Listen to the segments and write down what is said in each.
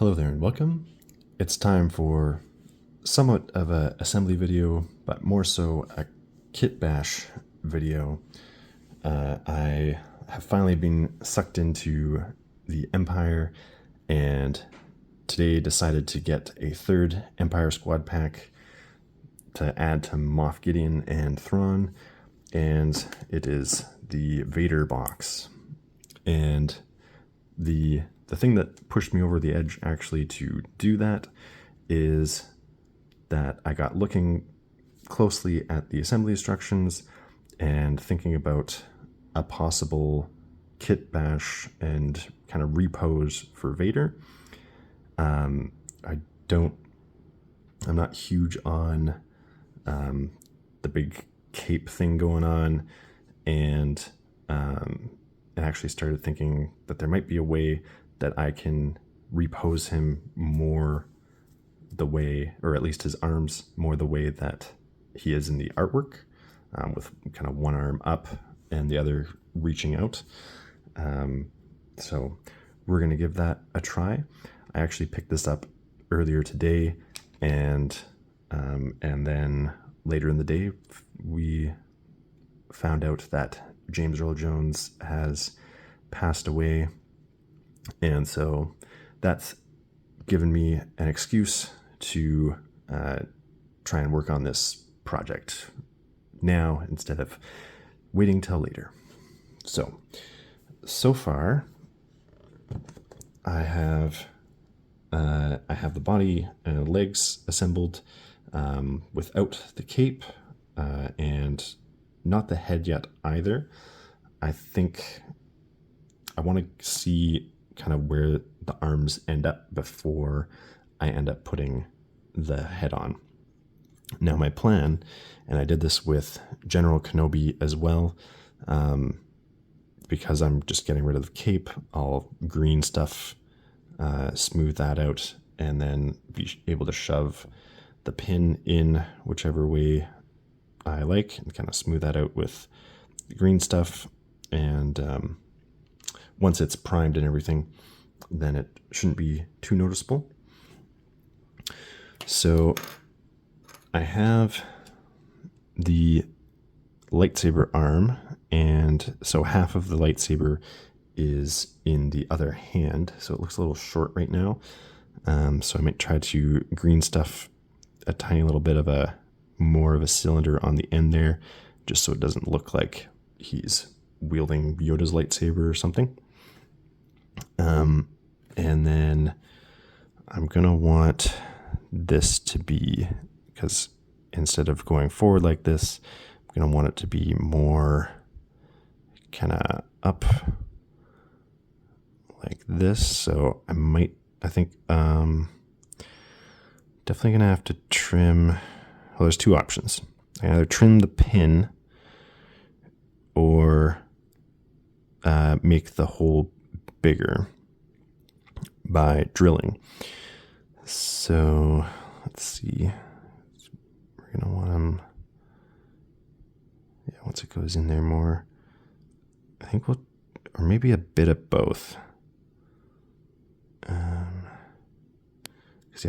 Hello there and welcome. It's time for somewhat of an assembly video, but more so a kit bash video. I have finally been sucked into the Empire and today decided to get a third Empire squad pack to add to Moff Gideon and Thrawn, and it is the Vader box. And the thing that pushed me over the edge actually to do that is that I got looking closely at the assembly instructions and thinking about a possible kit bash and kind of repose for Vader. I'm not huge on the big cape thing going on, and I actually started thinking that there might be a way that I can repose him more the way, or at least his arms more the way that he is in the artwork, with kind of one arm up and the other reaching out. So we're going to give that a try. I actually picked this up earlier today, and then later in the day we found out that James Earl Jones has passed away, and so that's given me an excuse to try and work on this project now instead of waiting till later. So far I have the body and legs assembled without the cape, and not the head yet either. I think I want to see kind of where the arms end up before I end up putting the head on. Now my plan, and I did this with General Kenobi as well, because I'm just getting rid of the cape, I'll green stuff, smooth that out, and then be able to shove the pin in whichever way I like and kind of smooth that out with the green stuff. And once it's primed and everything, then it shouldn't be too noticeable. So I have the lightsaber arm, and so half of the lightsaber is in the other hand, so it looks a little short right now. So I might try to green stuff a tiny little bit of more of a cylinder on the end there, just so it doesn't look like he's wielding Yoda's lightsaber or something. And then I'm gonna want this to be, because instead of going forward like this, I'm gonna want it to be more kind of up like this. So I think definitely gonna have to trim. Well, there's two options. I either trim the pin or make the hole bigger by drilling. So let's see. We're gonna want them. Yeah, once it goes in there more, I think or maybe a bit of both. Because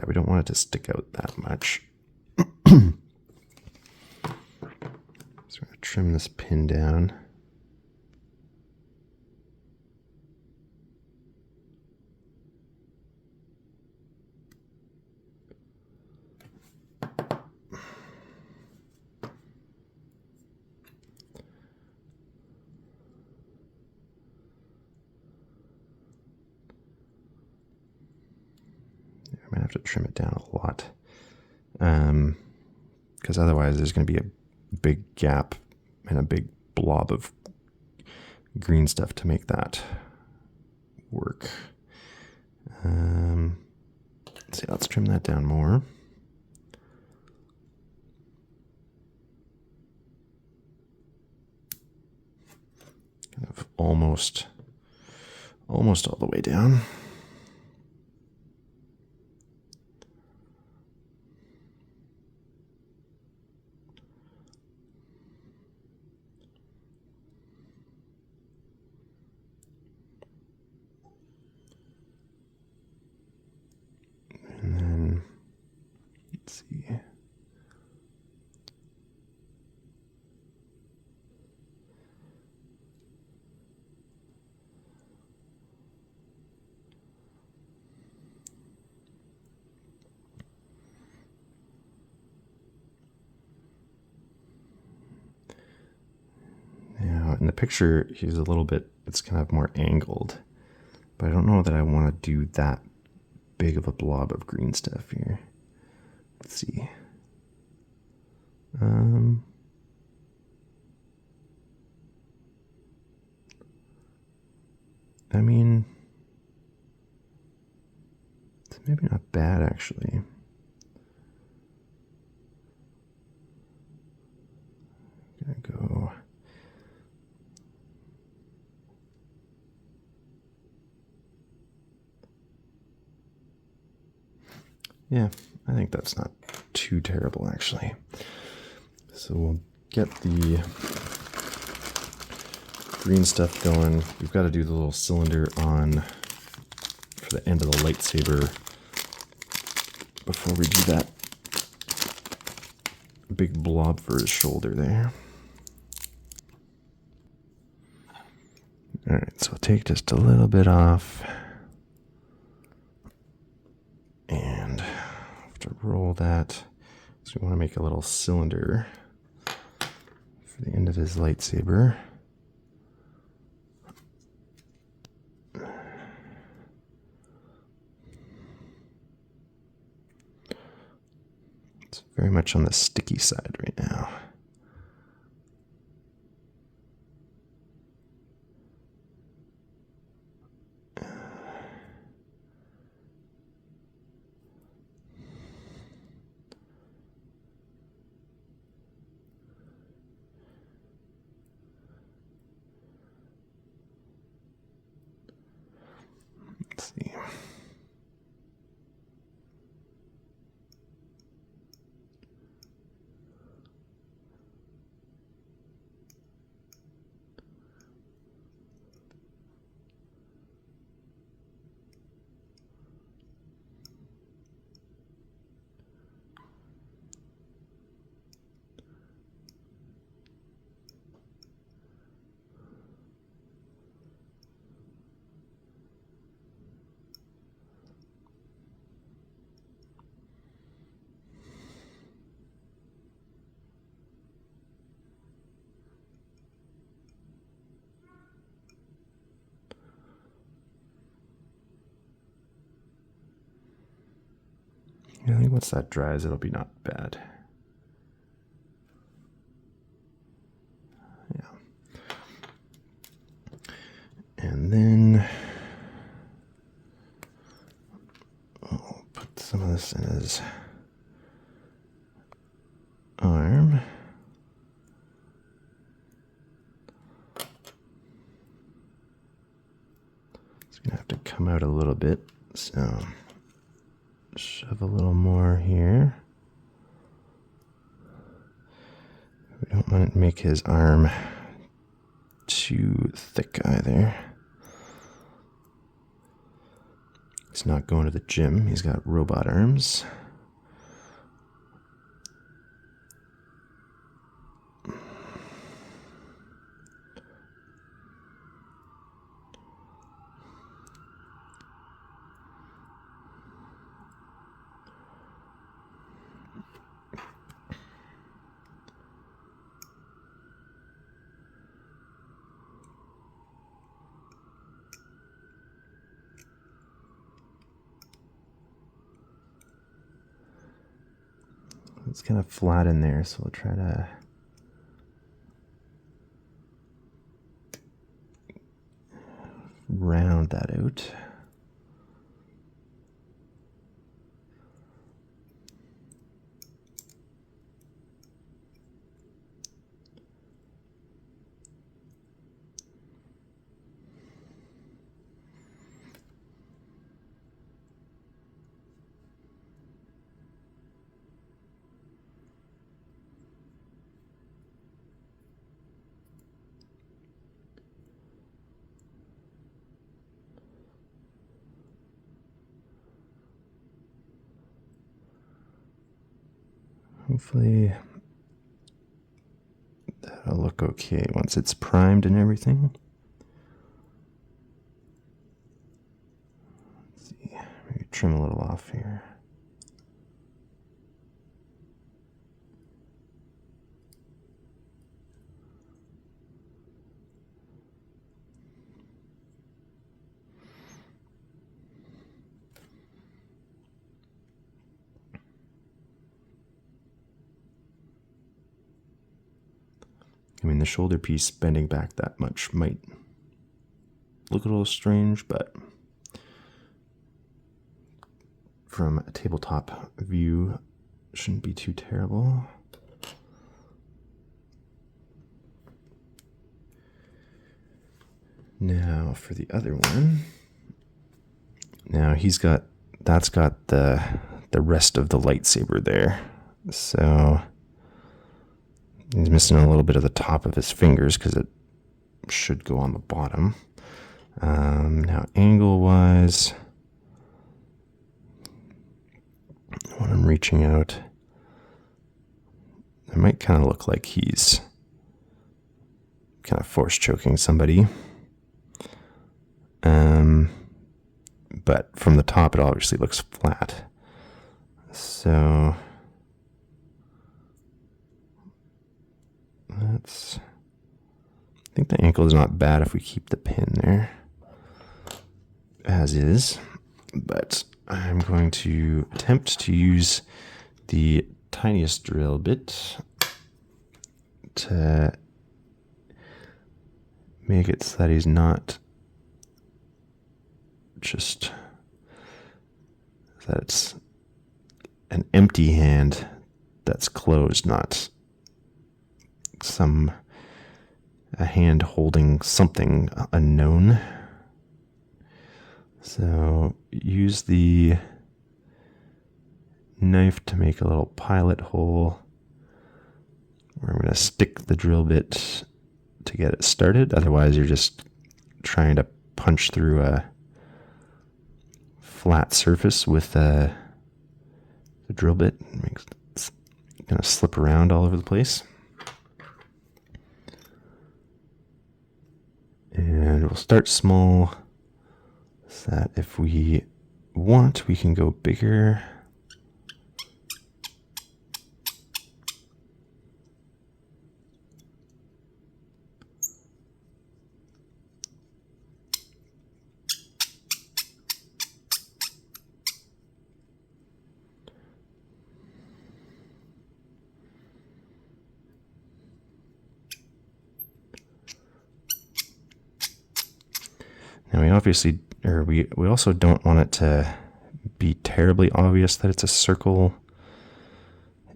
we don't want it to stick out that much. So we're gonna trim this pin down. I might have to trim it down a lot, because otherwise there's going to be a big gap and a big blob of green stuff to make that work. Let's trim that down more. Kind of almost all the way down. picture, he's a little bit, it's kind of more angled. But I don't know that I want to do that big of a blob of green stuff here. Let's see. I mean, it's maybe not bad actually. Gonna go. Yeah, I think that's not too terrible actually. So we'll get the green stuff going. We've got to do the little cylinder on for the end of the lightsaber before we do that big blob for his shoulder there. Alright, so we'll take just a little bit off. And have to roll that. So we want to make a little cylinder for the end of his lightsaber. It's very much on the sticky side right now. Let's see. I think once that dries, it'll be not bad. Yeah. And then I'll put some of this in his arm. It's gonna have to come out a little bit, so shove a little more here. We don't want to make his arm too thick either. He's not going to the gym. He's got robot arms. It's kind of flat in there, so we'll try to round that out. Hopefully that'll look okay once it's primed and everything. Let's see, maybe trim a little off here. I mean, the shoulder piece bending back that much might look a little strange, but from a tabletop view, shouldn't be too terrible. Now for the other one. Now that's got the rest of the lightsaber there. So he's missing a little bit of the top of his fingers because it should go on the bottom. Now angle wise, when I'm reaching out, it might kind of look like he's kind of force choking somebody. But from the top, it obviously looks flat. So I think the ankle is not bad if we keep the pin there as is, but I'm going to attempt to use the tiniest drill bit to make it so that he's not just, that it's an empty hand that's closed, not a hand holding something unknown. So use the knife to make a little pilot hole where I'm going to stick the drill bit to get it started. Otherwise, you're just trying to punch through a flat surface with the drill bit. It's going to slip around all over the place. And we'll start small so that if we want, we can go bigger. Now we also don't want it to be terribly obvious that it's a circle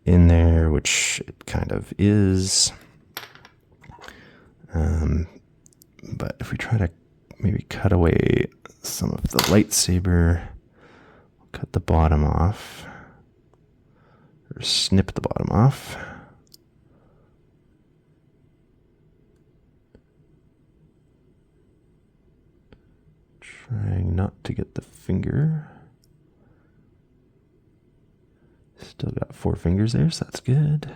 in there, which it kind of is. But if we try to maybe cut away some of the lightsaber, cut the bottom off, or snip the bottom off. Trying not to get the finger. Still got 4 fingers there, so that's good.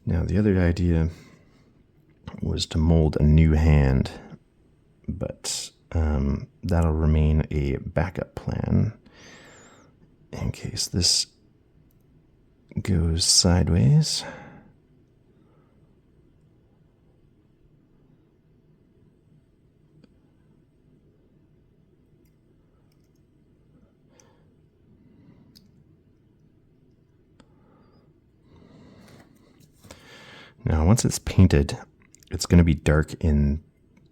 Now, the other idea was to mold a new hand, but that'll remain a backup plan in case this goes sideways. Now, once it's painted, it's going to be dark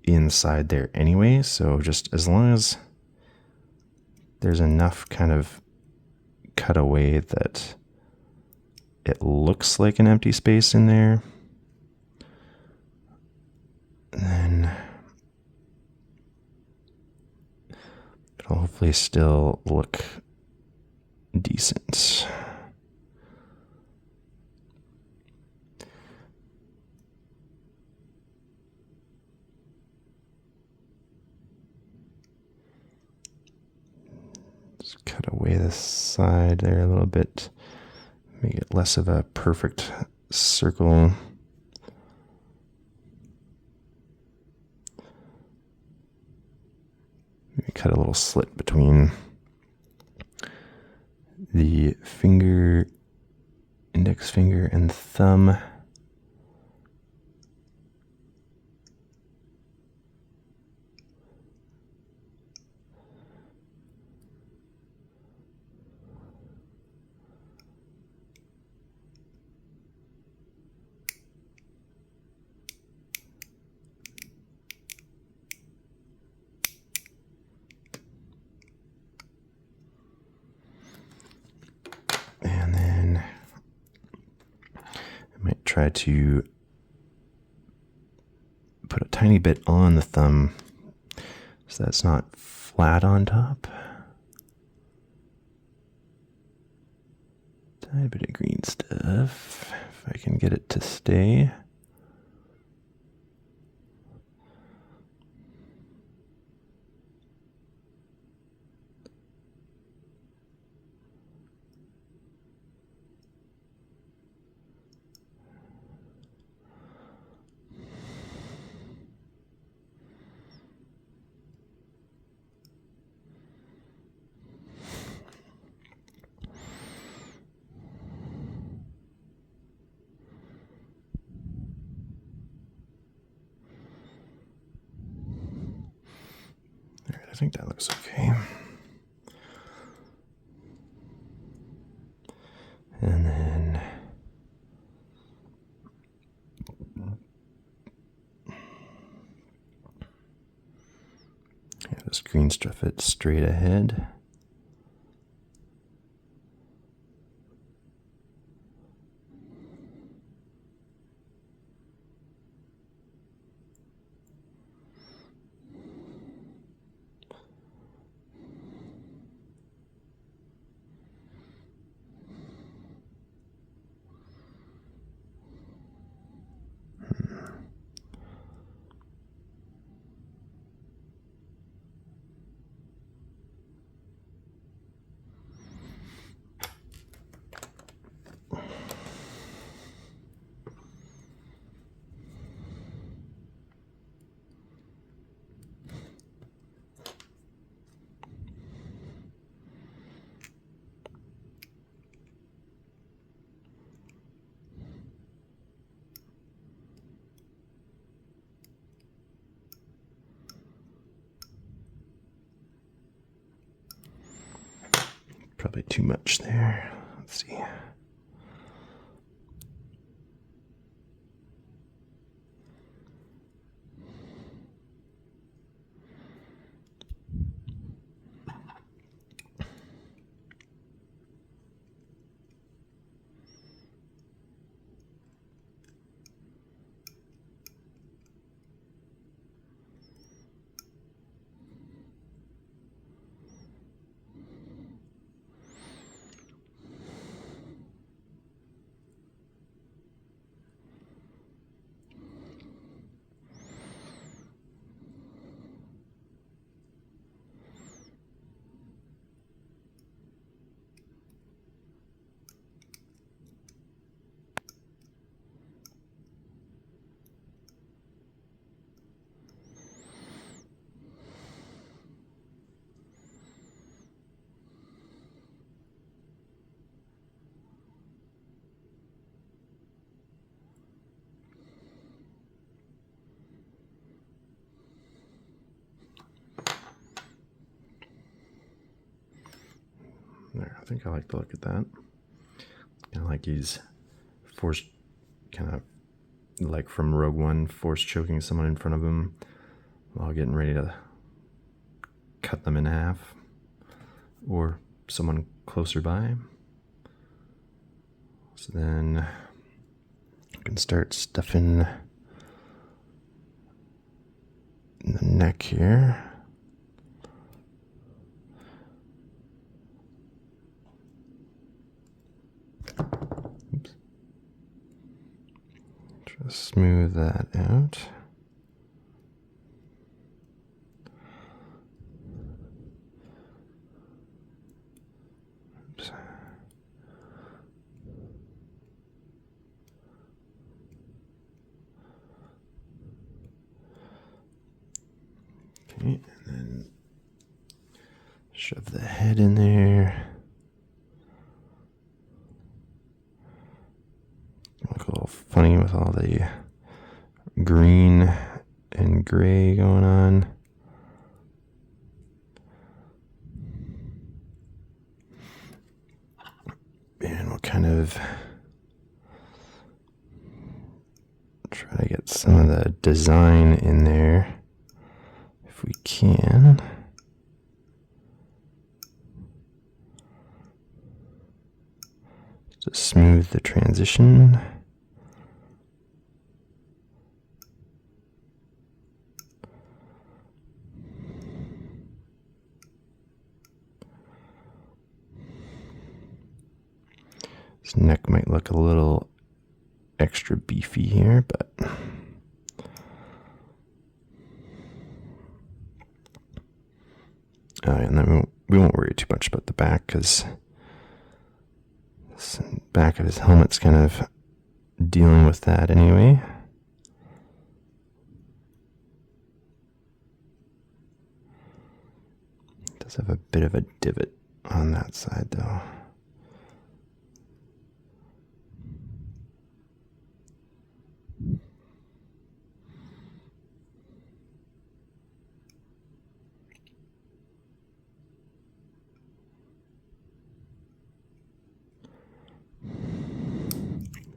inside there anyway, so just as long as there's enough kind of cut away that it looks like an empty space in there, then hopefully still look decent. Just cut away the side there a little bit, make it less of a perfect circle. Maybe cut a little slit between the finger, index finger, and thumb. And then I might try to put a tiny bit on the thumb so that's not flat on top. Tiny bit of green stuff, if I can get it to stay. I think that looks okay. And then this green stuff it straight ahead. Probably too much there. Let's see. There, I think I like the look at that. Kind of like he's forced, kind of like from Rogue One, force choking someone in front of him while getting ready to cut them in half, or someone closer by. So then you can start stuffing the neck here. Smooth that out. Oops. Okay, and then shove the head in there. Look a little funny with all the green and gray going on. And we'll kind of try to get some of the design in there if we can. To smooth the transition. His neck might look a little extra beefy here, but and then we won't worry too much about the back, because the back of his helmet's kind of dealing with that anyway. It does have a bit of a divot on that side though.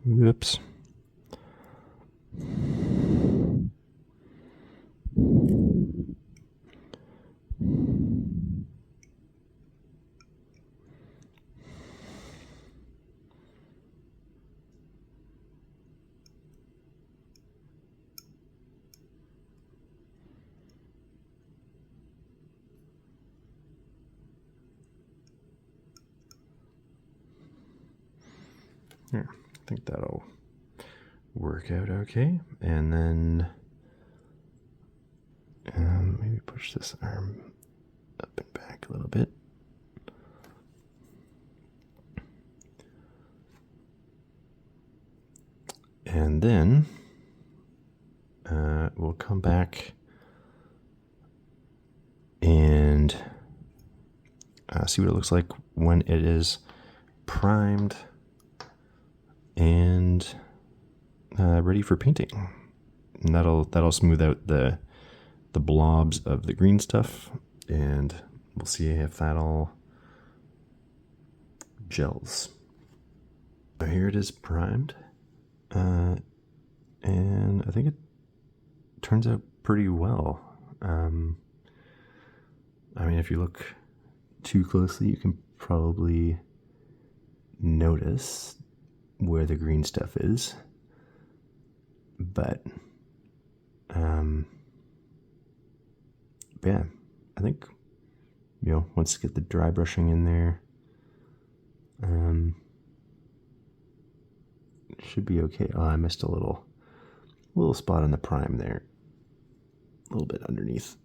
Whoops. Here, I think that'll work out okay. And then maybe push this arm up and back a little bit. And then we'll come back and see what it looks like when it is primed and ready for painting. And that'll smooth out the blobs of the green stuff, and we'll see if that all gels. So here it is primed, and I think it turns out pretty well. I mean, if you look too closely, you can probably notice where the green stuff is, but yeah, I think, once you get the dry brushing in there, it should be okay. Oh, I missed a little spot on the prime there, a little bit underneath.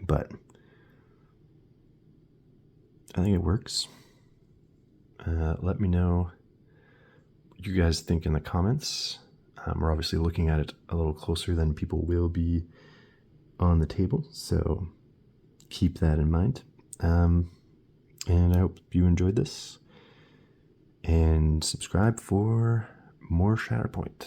But I think it works. Let me know what you guys think in the comments. We're obviously looking at it a little closer than people will be on the table, so keep that in mind. And I hope you enjoyed this, and subscribe for more Shatterpoint.